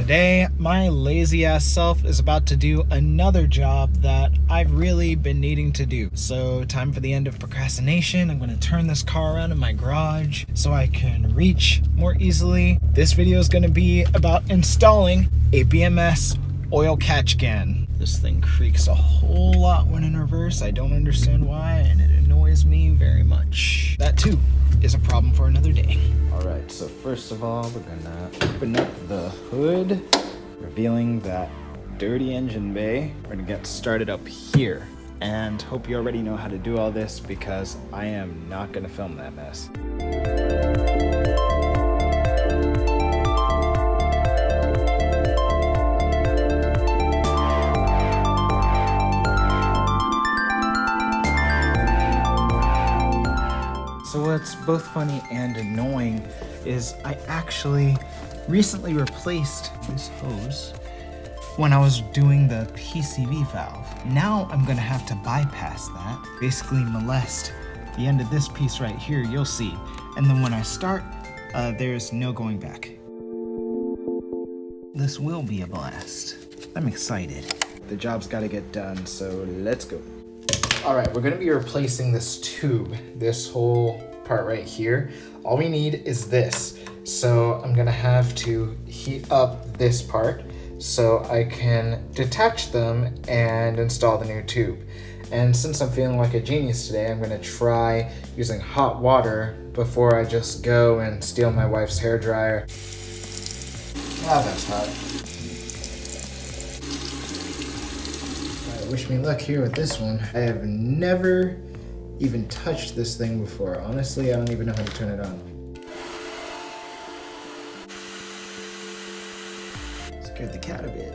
Today, my lazy ass self is about to do another job that I've really been needing to do. So time for the end of procrastination. I'm gonna turn this car around in my garage so I can reach more easily. This video is gonna be about installing a BMS oil catch can. This thing creaks a whole lot when in reverse. I don't understand why, and it annoys me very much. That too is a problem for another day. All right, so first of all, we're gonna open up the hood, revealing that dirty engine bay. We're gonna get started up here, and hope you already know how to do all this because I am not gonna film that mess. So what's both funny and annoying is I actually recently replaced this hose when I was doing the PCV valve. Now I'm gonna have to bypass that, basically molest the end of this piece right here, you'll see. And then when I start, there's no going back. This will be a blast. I'm excited. The job's gotta get done, so let's go. All right, we're gonna be replacing this tube, this whole part right here. All we need is this. So I'm gonna have to heat up this part so I can detach them and install the new tube. And since I'm feeling like a genius today, I'm gonna try using hot water before I just go and steal my wife's hairdryer. Ah, that's hot. Wish me luck here with this one. I have never even touched this thing before. Honestly, I don't even know how to turn it on. Scared the cat a bit.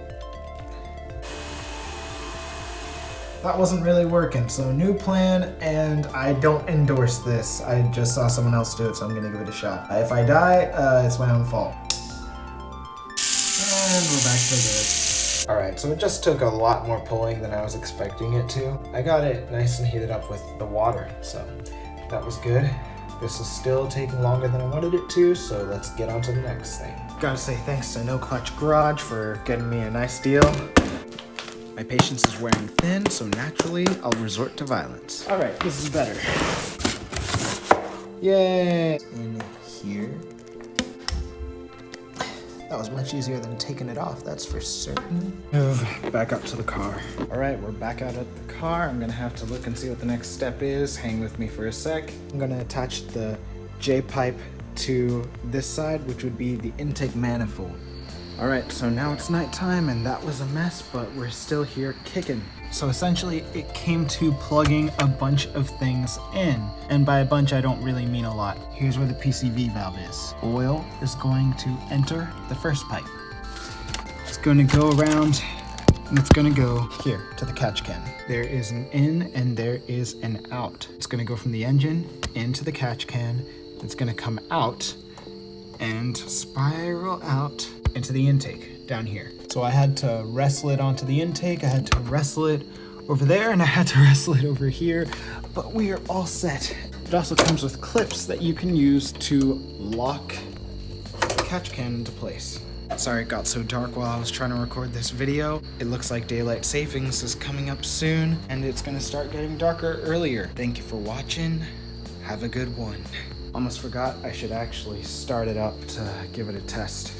That wasn't really working, so new plan, and I don't endorse this. I just saw someone else do it, so I'm gonna give it a shot. If I die, it's my own fault. And we're back to this. Alright, so it just took a lot more pulling than I was expecting it to. I got it nice and heated up with the water, so that was good. This is still taking longer than I wanted it to, so let's get on to the next thing. Gotta say thanks to No Clutch Garage for getting me a nice deal. My patience is wearing thin, so naturally I'll resort to violence. Alright, this is better. Yay! In here. That was much easier than taking it off, that's for certain. Move back up to the car. All right, we're back out at the car. I'm gonna have to look and see what the next step is. Hang with me for a sec. I'm gonna attach the J-pipe to this side, which would be the intake manifold. All right, so now it's nighttime and that was a mess, but we're still here kicking. So essentially it came to plugging a bunch of things in. And by a bunch, I don't really mean a lot. Here's where the PCV valve is. Oil is going to enter the first pipe. It's going to go around and it's going to go here to the catch can. There is an in and there is an out. It's going to go from the engine into the catch can. It's going to come out and spiral out into the intake down here. So I had to wrestle it onto the intake, I had to wrestle it over there, and I had to wrestle it over here, but we are all set. It also comes with clips that you can use to lock the catch can into place. Sorry it got so dark while I was trying to record this video. It looks like daylight savings is coming up soon, and it's gonna start getting darker earlier. Thank you for watching. Have a good one. Almost forgot I should actually start it up to give it a test.